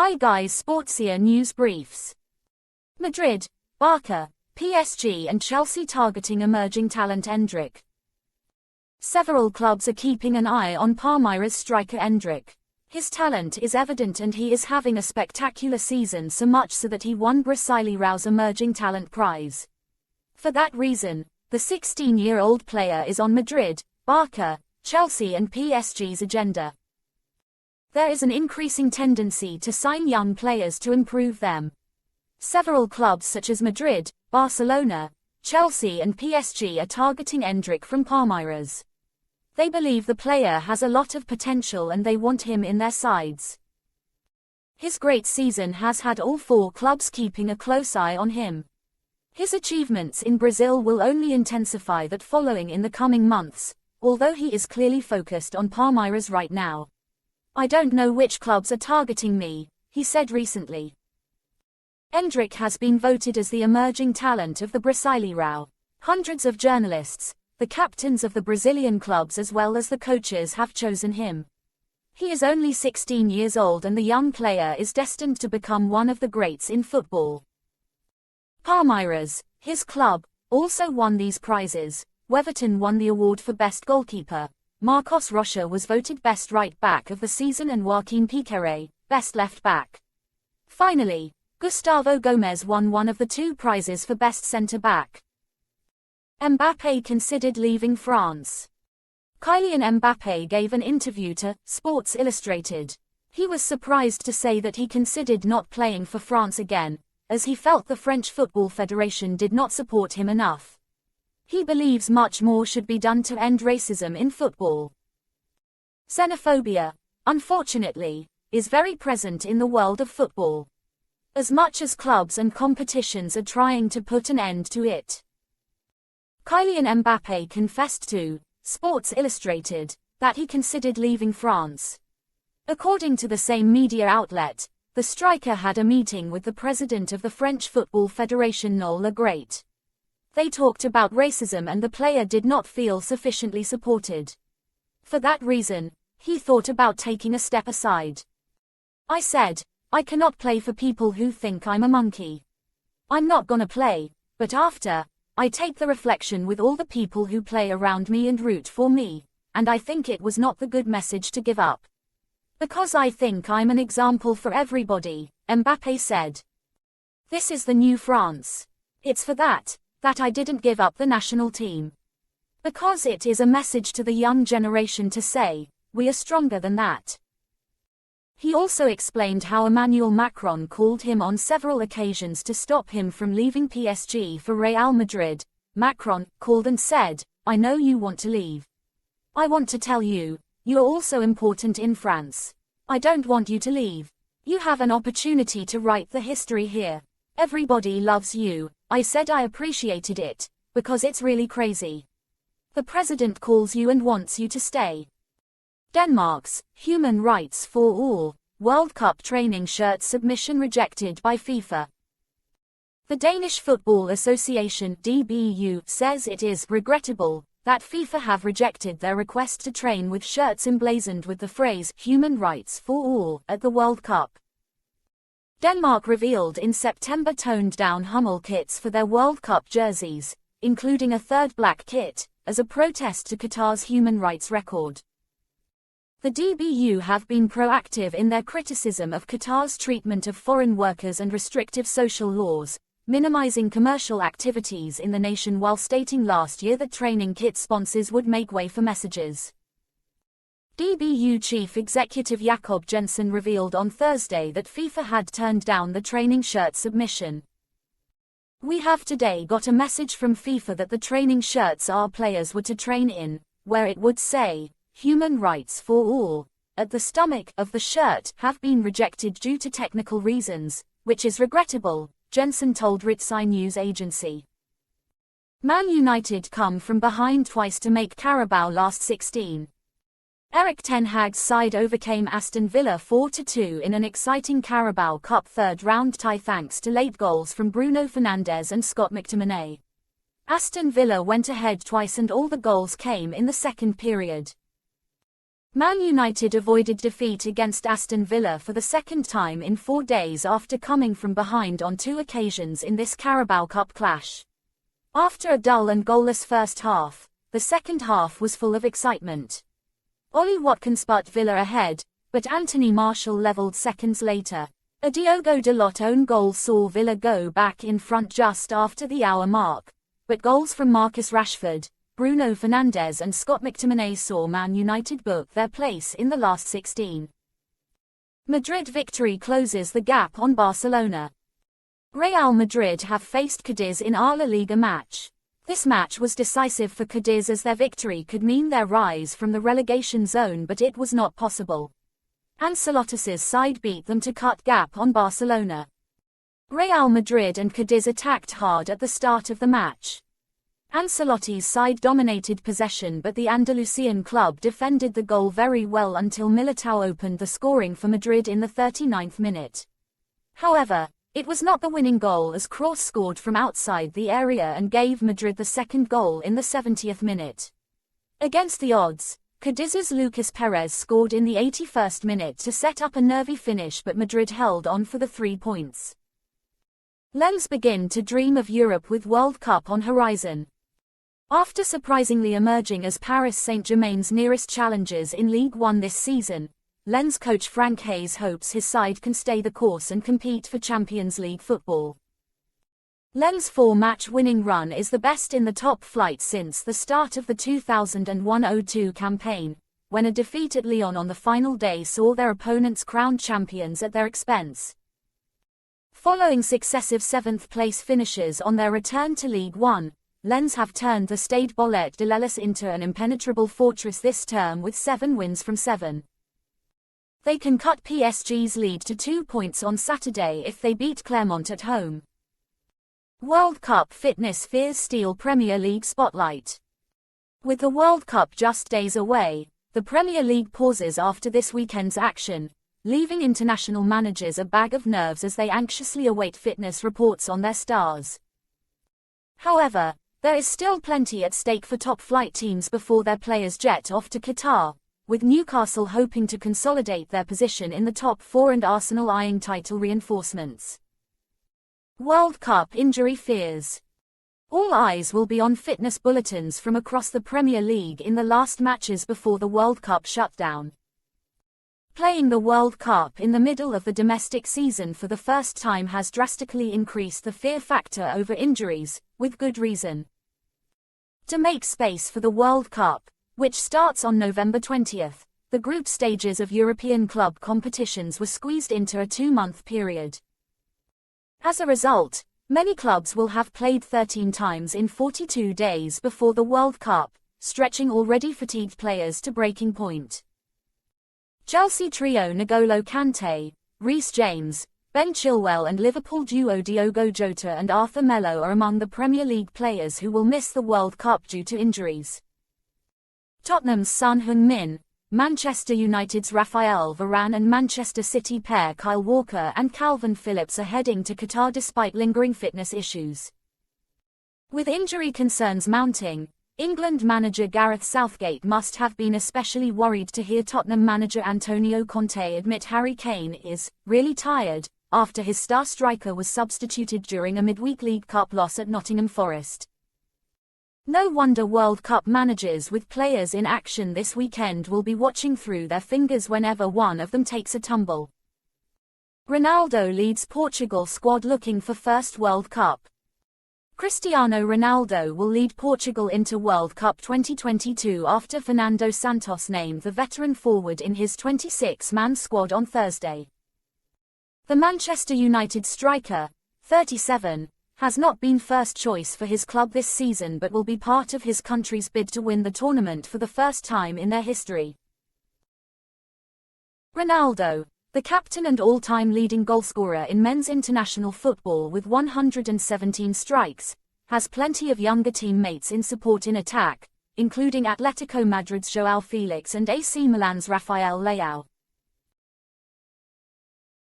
Hi guys, Sportsia News Briefs. Madrid, Barca, PSG and Chelsea targeting emerging talent Endrick. Several clubs are keeping an eye on Palmeiras striker Endrick. His talent is evident and he is having a spectacular season, so much so that he won Brasileirão's Emerging Talent Prize. For that reason, the 16-year-old player is on Madrid, Barca, Chelsea and PSG's agenda. There is an increasing tendency to sign young players to improve them. Several clubs such as Madrid, Barcelona, Chelsea and PSG are targeting Endrick from Palmeiras. They believe the player has a lot of potential and they want him in their sides. His great season has had all four clubs keeping a close eye on him. His achievements in Brazil will only intensify that following in the coming months, although he is clearly focused on Palmeiras right now. I don't know which clubs are targeting me, he said recently. Endrick has been voted as the emerging talent of the Brasileirão. Hundreds of journalists, the captains of the Brazilian clubs as well as the coaches have chosen him. He is only 16 years old and the young player is destined to become one of the greats in football. Palmeiras, his club, also won these prizes. Weverton won the award for Best Goalkeeper. Marcos Rocha was voted Best Right Back of the season and Joaquim Piquerez, Best Left Back. Finally, Gustavo Gomes won one of the two prizes for Best Centre Back. Mbappe considered leaving France. Kylian Mbappe gave an interview to Sports Illustrated. He was surprised to say that he considered not playing for France again, as he felt the French Football Federation did not support him enough. He believes much more should be done to end racism in football. Xenophobia, unfortunately, is very present in the world of football. As much as clubs and competitions are trying to put an end to it. Kylian Mbappe confessed to Sports Illustrated that he considered leaving France. According to the same media outlet, the striker had a meeting with the president of the French Football Federation, Noël Le Graët. They talked about racism and the player did not feel sufficiently supported. For that reason, he thought about taking a step aside. I said, I cannot play for people who think I'm a monkey. I'm not gonna play, but after, I take the reflection with all the people who play around me and root for me, and I think it was not the good message to give up. Because I think I'm an example for everybody, Mbappe said. This is the new France. It's for that I didn't give up the national team. Because it is a message to the young generation to say, we are stronger than that. He also explained how Emmanuel Macron called him on several occasions to stop him from leaving PSG for Real Madrid. Macron called and said, I know you want to leave. I want to tell you, you are also important in France. I don't want you to leave. You have an opportunity to write the history here. Everybody loves you. I said I appreciated it, because it's really crazy. The president calls you and wants you to stay. Denmark's Human Rights for All World Cup training shirt submission rejected by FIFA. The Danish Football Association (DBU) says it is regrettable that FIFA have rejected their request to train with shirts emblazoned with the phrase Human Rights for All at the World Cup. Denmark revealed in September toned-down Hummel kits for their World Cup jerseys, including a third black kit, as a protest to Qatar's human rights record. The DBU have been proactive in their criticism of Qatar's treatment of foreign workers and restrictive social laws, minimizing commercial activities in the nation while stating last year that training kit sponsors would make way for messages. DBU Chief Executive Jakob Jensen revealed on Thursday that FIFA had turned down the training shirt submission. We have today got a message from FIFA that the training shirts our players were to train in, where it would say, Human Rights for All, at the stomach of the shirt have been rejected due to technical reasons, which is regrettable, Jensen told Ritzai news agency. Man United come from behind twice to make Carabao last 16. Erik ten Hag's side overcame Aston Villa 4-2 in an exciting Carabao Cup third-round tie thanks to late goals from Bruno Fernandes and Scott McTominay. Aston Villa went ahead twice and all the goals came in the second period. Man United avoided defeat against Aston Villa for the second time in 4 days after coming from behind on 2 occasions in this Carabao Cup clash. After a dull and goalless first half, the second half was full of excitement. Ollie Watkins put Villa ahead, but Anthony Martial levelled seconds later. A Diogo Dalot own goal saw Villa go back in front just after the hour mark, but goals from Marcus Rashford, Bruno Fernandes and Scott McTominay saw Man United book their place in the last 16. Madrid Victory closes the gap on Barcelona. Real Madrid have faced Cadiz in our La Liga match. This match was decisive for Cadiz as their victory could mean their rise from the relegation zone, but it was not possible. Ancelotti's side beat them to cut gap on Barcelona. Real Madrid and Cadiz attacked hard at the start of the match. Ancelotti's side dominated possession, but the Andalusian club defended the goal very well until Militao opened the scoring for Madrid in the 39th minute. However, it was not the winning goal as Kroos scored from outside the area and gave Madrid the second goal in the 70th minute. Against the odds, Cadiz's Lucas Perez scored in the 81st minute to set up a nervy finish, but Madrid held on for the 3 points. Lens begin to dream of Europe with World Cup on horizon. After surprisingly emerging as Paris Saint-Germain's nearest challengers in Ligue 1 this season, Lens coach Frank Hayes hopes his side can stay the course and compete for Champions League football. Lens' 4-match winning run is the best in the top flight since the start of the 2001-02 campaign, when a defeat at Lyon on the final day saw their opponents crowned champions at their expense. Following successive 7th-place finishes on their return to Ligue 1, Lens have turned the Stade Bolette de l'Ellis into an impenetrable fortress this term with 7 wins from 7. They can cut PSG's lead to 2 points on Saturday if they beat Clermont at home. World Cup fitness fears steal Premier League spotlight. With the World Cup just days away, the Premier League pauses after this weekend's action, leaving international managers a bag of nerves as they anxiously await fitness reports on their stars. However, there is still plenty at stake for top-flight teams before their players jet off to Qatar, with Newcastle hoping to consolidate their position in the top 4 and Arsenal eyeing title reinforcements. World Cup injury fears. All eyes will be on fitness bulletins from across the Premier League in the last matches before the World Cup shutdown. Playing the World Cup in the middle of the domestic season for the first time has drastically increased the fear factor over injuries, with good reason. To make space for the World Cup, which starts on November 20th, the group stages of European club competitions were squeezed into a 2-month period. As a result, many clubs will have played 13 times in 42 days before the World Cup, stretching already fatigued players to breaking point. Chelsea trio N'Golo Kante, Reece James, Ben Chilwell and Liverpool duo Diogo Jota and Arthur Melo are among the Premier League players who will miss the World Cup due to injuries. Tottenham's Son Heung-min, Manchester United's Raphael Varane and Manchester City pair Kyle Walker and Calvin Phillips are heading to Qatar despite lingering fitness issues. With injury concerns mounting, England manager Gareth Southgate must have been especially worried to hear Tottenham manager Antonio Conte admit Harry Kane is really tired after his star striker was substituted during a midweek League Cup loss at Nottingham Forest. No wonder World Cup managers with players in action this weekend will be watching through their fingers whenever one of them takes a tumble. Ronaldo leads Portugal squad looking for first World Cup. Cristiano Ronaldo will lead Portugal into World Cup 2022 after Fernando Santos named the veteran forward in his 26-man squad on Thursday. The Manchester United striker, 37, has not been first choice for his club this season but will be part of his country's bid to win the tournament for the first time in their history. Ronaldo, the captain and all-time leading goalscorer in men's international football with 117 strikes, has plenty of younger teammates in support in attack, including Atletico Madrid's João Felix and AC Milan's Rafael Leao.